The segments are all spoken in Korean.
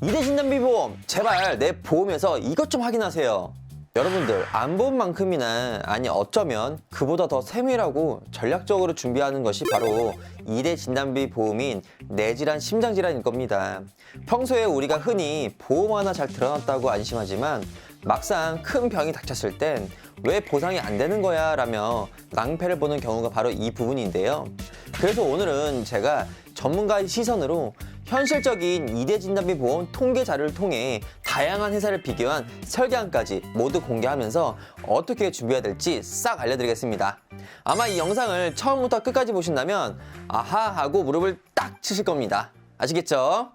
2대 진단비보험, 제발 내 보험에서 이것 좀 확인하세요. 여러분들, 안 본 만큼이나, 아니 어쩌면 그보다 더 세밀하고 전략적으로 준비하는 것이 바로 2대 진단비 보험인 뇌질환, 심장질환일 겁니다. 평소에 우리가 흔히 보험 하나 잘 들어놨다고 안심하지만 막상 큰 병이 닥쳤을 땐 왜 보상이 안 되는 거야 라며 낭패를 보는 경우가 바로 이 부분인데요. 그래서 오늘은 제가 전문가의 시선으로 현실적인 2대 진단비 보험 통계 자료를 통해 다양한 회사를 비교한 설계안까지 모두 공개하면서 어떻게 준비해야 될지 싹 알려드리겠습니다. 아마 이 영상을 처음부터 끝까지 보신다면 아하 하고 무릎을 딱 치실 겁니다. 아시겠죠?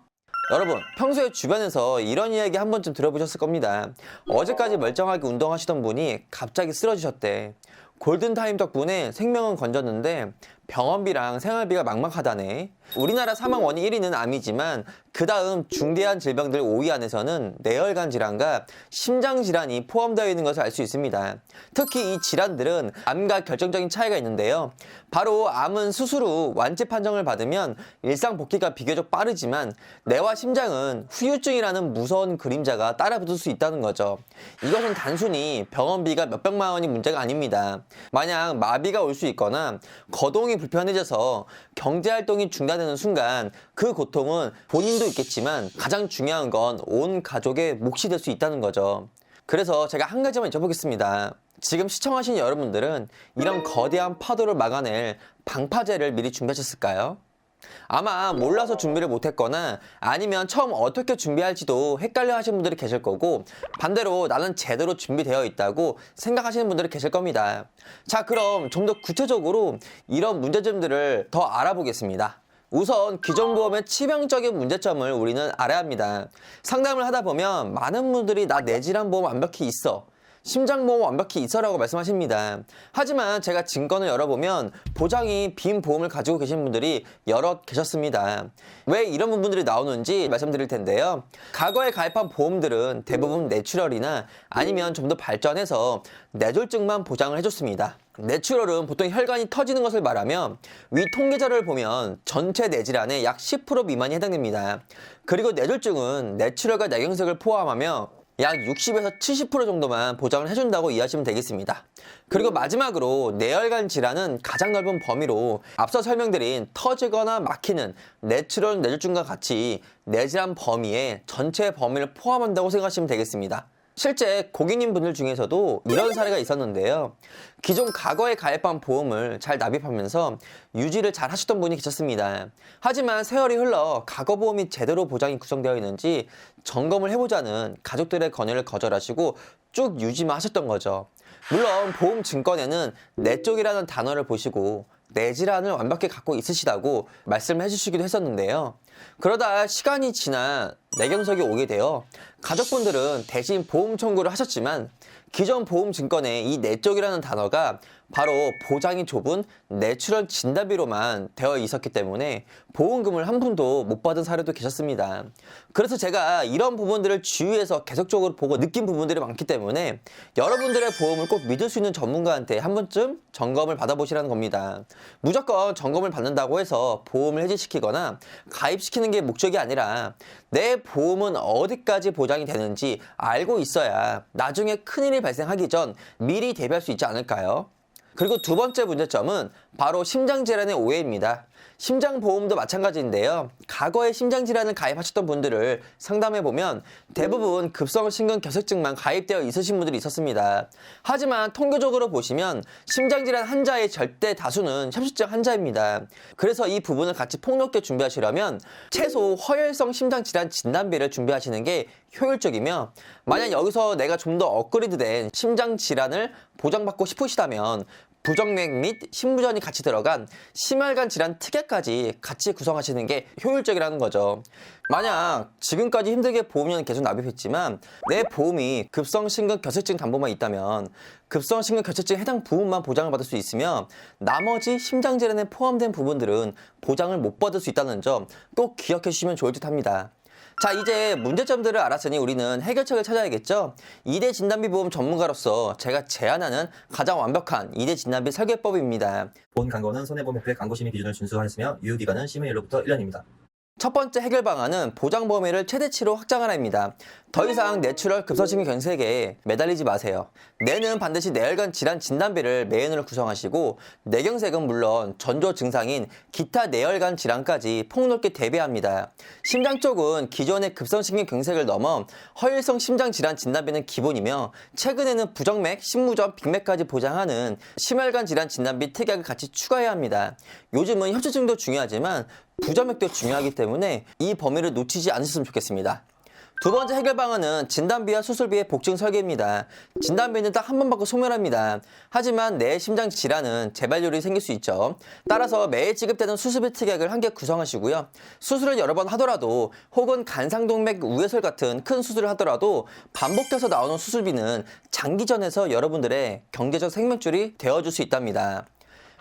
여러분, 평소에 주변에서 이런 이야기 한 번쯤 들어보셨을 겁니다. 어제까지 멀쩡하게 운동하시던 분이 갑자기 쓰러지셨대. 골든타임 덕분에 생명은 건졌는데 병원비랑 생활비가 막막하다네. 우리나라 사망 원인 1위는 암이지만 그 다음 중대한 질병들 5위 안에서는 뇌혈관 질환과 심장 질환이 포함되어 있는 것을 알 수 있습니다. 특히 이 질환들은 암과 결정적인 차이가 있는데요. 바로 암은 수술 후 완치 판정을 받으면 일상 복귀가 비교적 빠르지만 뇌와 심장은 후유증이라는 무서운 그림자가 따라붙을 수 있다는 거죠. 이것은 단순히 병원비가 몇백만 원이 문제가 아닙니다. 만약 마비가 올 수 있거나 거동이 불편해져서 경제활동이 중단되는 순간 그 고통은 본인도 있겠지만 가장 중요한 건 온 가족의 몫이 될 수 있다는 거죠. 그래서 제가 한 가지만 여쭤보겠습니다. 지금 시청하신 여러분들은 이런 거대한 파도를 막아낼 방파제를 미리 준비하셨을까요? 아마 몰라서 준비를 못했거나 아니면 처음 어떻게 준비할지도 헷갈려 하시는 분들이 계실 거고, 반대로 나는 제대로 준비되어 있다고 생각하시는 분들이 계실 겁니다. 자, 그럼 좀 더 구체적으로 이런 문제점들을 더 알아보겠습니다. 우선 기존 보험의 치명적인 문제점을 우리는 알아야 합니다. 상담을 하다 보면 많은 분들이 나 뇌질환 보험 완벽히 있어, 심장보험 완벽히 있어라고 말씀하십니다. 하지만 제가 증권을 열어보면 보장이 빈 보험을 가지고 계신 분들이 여럿 계셨습니다. 왜 이런 부분들이 나오는지 말씀드릴 텐데요. 과거에 가입한 보험들은 대부분 내추럴이나 아니면 좀 더 발전해서 뇌졸중만 보장을 해줬습니다. 내추럴은 보통 혈관이 터지는 것을 말하며 위 통계자료를 보면 전체 뇌질환의 약 10% 미만이 해당됩니다. 그리고 뇌졸중은 내추럴과 뇌경색을 포함하며 약 60에서 70% 정도만 보장을 해준다고 이해하시면 되겠습니다. 그리고 마지막으로 뇌혈관 질환은 가장 넓은 범위로 앞서 설명드린 터지거나 막히는 내추럴 뇌졸중과 같이 뇌질환 범위에 전체 범위를 포함한다고 생각하시면 되겠습니다. 실제 고객님 분들 중에서도 이런 사례가 있었는데요. 기존 과거에 가입한 보험을 잘 납입하면서 유지를 잘 하셨던 분이 계셨습니다. 하지만 세월이 흘러 과거 보험이 제대로 보장이 구성되어 있는지 점검을 해보자는 가족들의 권유를 거절하시고 쭉 유지만 하셨던 거죠. 물론 보험 증권에는 뇌 쪽이라는 단어를 보시고 뇌질환을 완벽히 갖고 있으시다고 말씀을 해주시기도 했었는데요. 그러다 시간이 지나 뇌경색이 오게 되어 가족분들은 대신 보험 청구를 하셨지만 기존 보험 증권에 이 뇌 쪽이라는 단어가 바로 보장이 좁은 내추럴 진단비로만 되어 있었기 때문에 보험금을 한 푼도 못 받은 사례도 계셨습니다. 그래서 제가 이런 부분들을 주위에서 계속적으로 보고 느낀 부분들이 많기 때문에 여러분들의 보험을 꼭 믿을 수 있는 전문가한테 한 번쯤 점검을 받아보시라는 겁니다. 무조건 점검을 받는다고 해서 보험을 해지시키거나 가입시키는 게 목적이 아니라 내 보험은 어디까지 보장이 되는지 알고 있어야 나중에 큰일이 발생하기 전 미리 대비할 수 있지 않을까요? 그리고 두 번째 문제점은 바로 심장질환의 오해입니다. 심장보험도 마찬가지인데요. 과거에 심장질환을 가입하셨던 분들을 상담해보면 대부분 급성심근경색증만 가입되어 있으신 분들이 있었습니다. 하지만 통계적으로 보시면 심장질환 환자의 절대 다수는 협심증 환자입니다. 그래서 이 부분을 같이 폭넓게 준비하시려면 최소 허혈성 심장질환 진단비를 준비하시는 게 효율적이며, 만약 여기서 내가 좀 더 업그레이드된 심장질환을 보장받고 싶으시다면 부정맥 및 심부전이 같이 들어간 심혈관 질환 특약까지 같이 구성하시는 게 효율적이라는 거죠. 만약 지금까지 힘들게 보험료는 계속 납입했지만 내 보험이 급성심근경색증 담보만 있다면 급성심근경색증 해당 부분만 보장을 받을 수 있으며 나머지 심장질환에 포함된 부분들은 보장을 못 받을 수 있다는 점 꼭 기억해 주시면 좋을 듯 합니다. 자, 이제 문제점들을 알았으니 우리는 해결책을 찾아야겠죠? 2대 진단비 보험 전문가로서 제가 제안하는 가장 완벽한 2대 진단비 설계법입니다. 본 광고는 손해보험협회 광고심의 기준을 준수하였으며 유효기간은 심의일로부터 1년입니다. 첫 번째 해결 방안은 보장 범위를 최대치로 확장하라입니다. 더 이상 내추럴 급성심의 경색에 매달리지 마세요. 뇌는 반드시 뇌혈관 질환 진단비를 메인으로 구성하시고 뇌경색은 물론 전조 증상인 기타 뇌혈관 질환까지 폭넓게 대비합니다. 심장 쪽은 기존의 급성심경 경색을 넘어 허일성 심장 질환 진단비는 기본이며 최근에는 부정맥, 심무전, 빅맥까지 보장하는 심혈관 질환 진단비 특약을 같이 추가해야 합니다. 요즘은 협조증도 중요하지만 부정맥도 중요하기 때문에 이 범위를 놓치지 않으셨으면 좋겠습니다. 두 번째 해결 방안은 진단비와 수술비의 복층 설계입니다. 진단비는 딱 한 번 받고 소멸합니다. 하지만 내 심장 질환은 재발률이 생길 수 있죠. 따라서 매해 지급되는 수술비 특약을 한 개 구성하시고요. 수술을 여러 번 하더라도 혹은 간상동맥 우회설 같은 큰 수술을 하더라도 반복돼서 나오는 수술비는 장기전에서 여러분들의 경제적 생명줄이 되어줄 수 있답니다.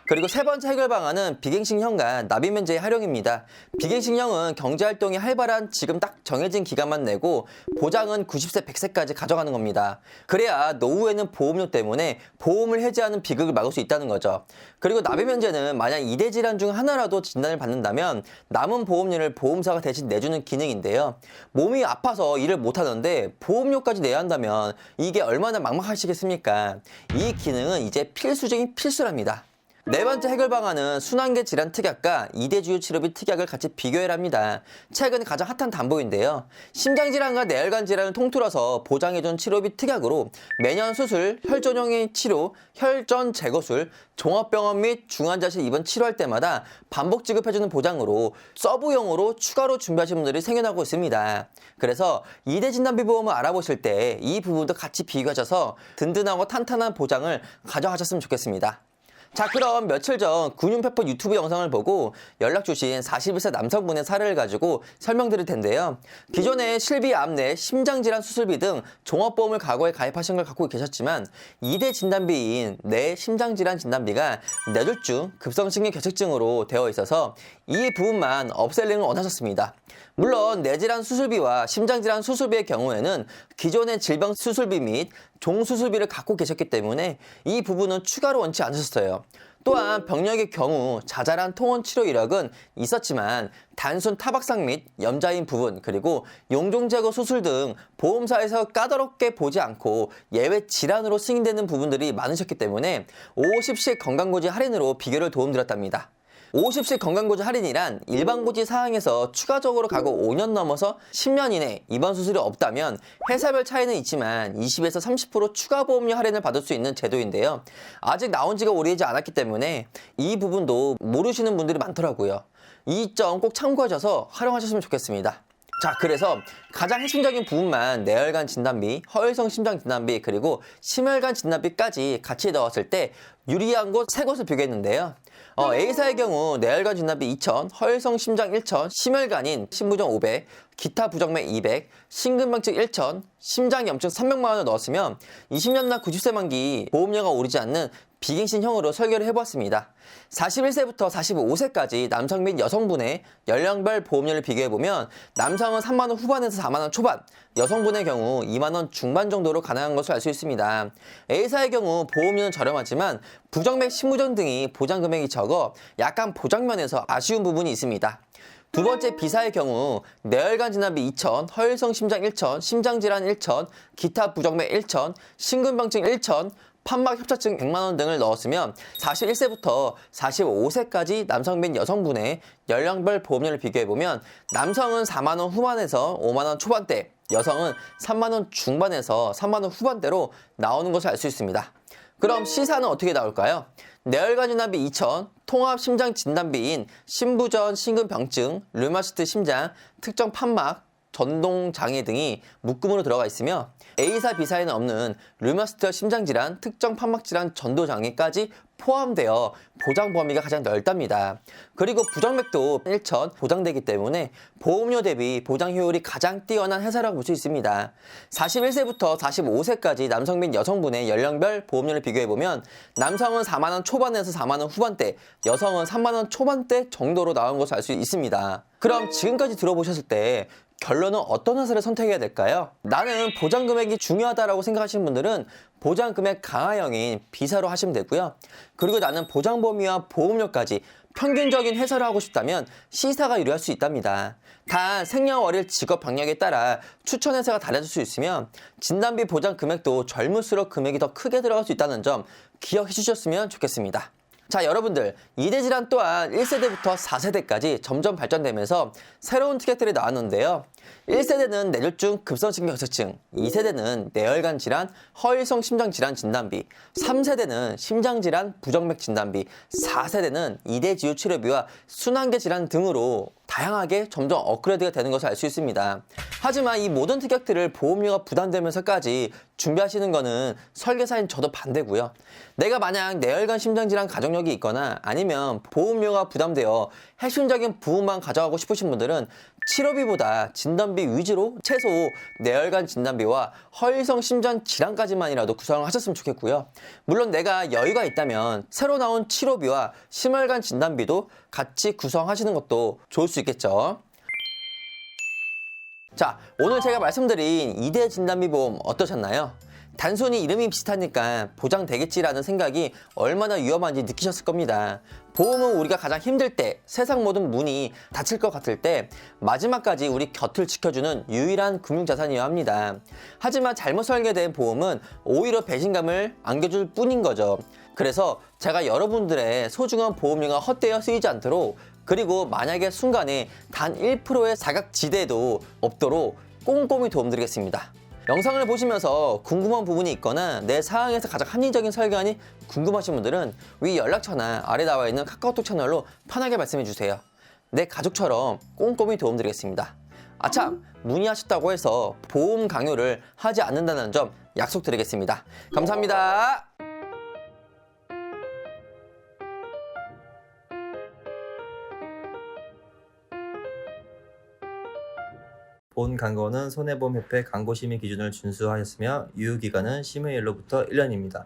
그리고 세 번째 해결 방안은 비갱신형과 납입면제의 활용입니다. 비갱신형은 경제활동이 활발한 지금 딱 정해진 기간만 내고 보장은 90세, 100세까지 가져가는 겁니다. 그래야 노후에는 보험료 때문에 보험을 해지하는 비극을 막을 수 있다는 거죠. 그리고 납입면제는 만약 2대 질환 중 하나라도 진단을 받는다면 남은 보험료를 보험사가 대신 내주는 기능인데요. 몸이 아파서 일을 못하는데 보험료까지 내야 한다면 이게 얼마나 막막하시겠습니까? 이 기능은 이제 필수 중인 필수랍니다. 네 번째 해결 방안은 순환계 질환 특약과 2대 주요 치료비 특약을 같이 비교해랍니다. 최근 가장 핫한 담보인데요. 심장질환과 뇌혈관 질환을 통틀어서 보장해준 치료비 특약으로 매년 수술, 혈전형의 치료, 혈전 제거술, 종합병원 및 중환자실 입원 치료할 때마다 반복 지급해주는 보장으로 서브용으로 추가로 준비하신 분들이 생겨나고 있습니다. 그래서 2대 진단비 보험을 알아보실 때 이 부분도 같이 비교하셔서 든든하고 탄탄한 보장을 가져가셨으면 좋겠습니다. 자, 그럼 며칠 전 근육페퍼 유튜브 영상을 보고 연락 주신 41세 남성분의 사례를 가지고 설명드릴 텐데요. 기존에 실비, 암내, 심장질환 수술비 등 종합보험을 과거에 가입하신 걸 갖고 계셨지만 2대 진단비인 뇌 심장질환 진단비가 뇌졸중, 급성심경 결핵증으로 되어 있어서 이 부분만 업셀링을 원하셨습니다. 물론 뇌질환 수술비와 심장질환 수술비의 경우에는 기존의 질병 수술비 및 종수술비를 갖고 계셨기 때문에 이 부분은 추가로 원치 않으셨어요. 또한 병력의 경우 자잘한 통원 치료 이력은 있었지만 단순 타박상 및 염자인 부분 그리고 용종 제거 수술 등 보험사에서 까다롭게 보지 않고 예외 질환으로 승인되는 부분들이 많으셨기 때문에 50씩 건강고지 할인으로 비교를 도움드렸답니다. 50씩 건강고지 할인이란 일반고지 사항에서 추가적으로 가고 5년 넘어서 10년 이내 입원 수술이 없다면 회사별 차이는 있지만 20에서 30% 추가 보험료 할인을 받을 수 있는 제도인데요. 아직 나온 지가 오래되지 않았기 때문에 이 부분도 모르시는 분들이 많더라고요. 이 점 꼭 참고하셔서 활용하셨으면 좋겠습니다. 자, 그래서 가장 핵심적인 부분만 뇌혈관 진단비, 허혈성 심장 진단비, 그리고 심혈관 진단비까지 같이 넣었을 때 유리한 곳 세 곳을 비교했는데요. A사의 경우 뇌혈관 진단비 2,000, 허혈성 심장 1,000, 심혈관인 심부전 500, 기타 부정맥 200, 심근병증 1,000, 심장염증 300만 원을 넣었으면 20년 날 90세 만기 보험료가 오르지 않는 비갱신형으로 설계를 해보았습니다. 41세부터 45세까지 남성 및 여성분의 연령별 보험료를 비교해보면 남성은 3만원 후반에서 4만원 초반, 여성분의 경우 2만원 중반 정도로 가능한 것을 알 수 있습니다. A사의 경우 보험료는 저렴하지만 부정맥, 심무전 등이 보장 금액이 적어 약간 보장면에서 아쉬운 부분이 있습니다. 두 번째 B사의 경우 뇌혈관 진단비 2,000, 허혈성 심장 1,000, 심장질환 1,000, 기타 부정맥 1,000, 심근병증 1,000, 판막 협착증 100만원 등을 넣었으면 41세부터 45세까지 남성 및 여성분의 연령별 보험료를 비교해보면 남성은 4만원 후반에서 5만원 초반대, 여성은 3만원 중반에서 3만원 후반대로 나오는 것을 알 수 있습니다. 그럼 C사는 어떻게 나올까요? 뇌혈관 진단비 2,000, 통합 심장 진단비인 심부전, 심근병증, 류마티스 심장, 특정 판막, 전동장애 등이 묶음으로 들어가 있으며 A사, B사에는 없는 류마티스 심장질환, 특정 판막질환, 전도장애까지 포함되어 보장 범위가 가장 넓답니다. 그리고 부정맥도 1,000 보장되기 때문에 보험료 대비 보장 효율이 가장 뛰어난 회사라고 볼 수 있습니다. 41세부터 45세까지 남성 및 여성분의 연령별 보험료를 비교해보면 남성은 4만원 초반에서 4만원 후반대, 여성은 3만원 초반대 정도로 나온 것을 알 수 있습니다. 그럼 지금까지 들어보셨을 때 결론은 어떤 회사를 선택해야 될까요? 나는 보장 금액이 중요하다고 생각하시는 분들은 보장 금액 강화형인 B사로 하시면 되고요. 그리고 나는 보장 범위와 보험료까지 평균적인 해설을 하고 싶다면 C사가 유리할 수 있답니다. 단 생년월일 직업 병력에 따라 추천 회사가 달라질 수 있으며 진단비 보장 금액도 젊을수록 금액이 더 크게 들어갈 수 있다는 점 기억해 주셨으면 좋겠습니다. 자, 여러분들, 이대 질환 또한 1세대부터 4세대까지 점점 발전되면서 새로운 특약들이 나왔는데요. 1세대는 뇌졸중 급성심경색증, 2세대는 뇌혈관 질환, 허일성 심장 질환 진단비, 3세대는 심장질환 부정맥 진단비, 4세대는 이대지유 치료비와 순환계 질환 등으로 다양하게 점점 업그레이드가 되는 것을 알 수 있습니다. 하지만 이 모든 특약들을 보험료가 부담되면서까지 준비하시는 거는 설계사인 저도 반대고요. 내가 만약 뇌혈관 심장질환 가족력이 있거나 아니면 보험료가 부담되어 핵심적인 부분만 가져가고 싶으신 분들은 치료비보다 진단비 위주로 최소 뇌혈관 진단비와 허일성 심장 질환까지만이라도 구성을 하셨으면 좋겠고요. 물론 내가 여유가 있다면 새로 나온 치료비와 심혈관 진단비도 같이 구성하시는 것도 좋을 수 있겠죠. 자, 오늘 제가 말씀드린 2대 진단비 보험 어떠셨나요? 단순히 이름이 비슷하니까 보장되겠지라는 생각이 얼마나 위험한지 느끼셨을 겁니다. 보험은 우리가 가장 힘들 때, 세상 모든 문이 닫힐 것 같을 때 마지막까지 우리 곁을 지켜주는 유일한 금융자산이어야 합니다. 하지만 잘못 설계된 보험은 오히려 배신감을 안겨줄 뿐인 거죠. 그래서 제가 여러분들의 소중한 보험료가 헛되어 쓰이지 않도록, 그리고 만약에 순간에 단 1%의 사각지대도 없도록 꼼꼼히 도움드리겠습니다. 영상을 보시면서 궁금한 부분이 있거나 내 상황에서 가장 합리적인 설계안이 궁금하신 분들은 위 연락처나 아래 나와 있는 카카오톡 채널로 편하게 말씀해주세요. 내 가족처럼 꼼꼼히 도움드리겠습니다. 아참, 문의하셨다고 해서 보험 강요를 하지 않는다는 점 약속드리겠습니다. 감사합니다. 본 광고는 손해보험협회 광고심의 기준을 준수하였으며 유효기간은 심의일로부터 1년입니다.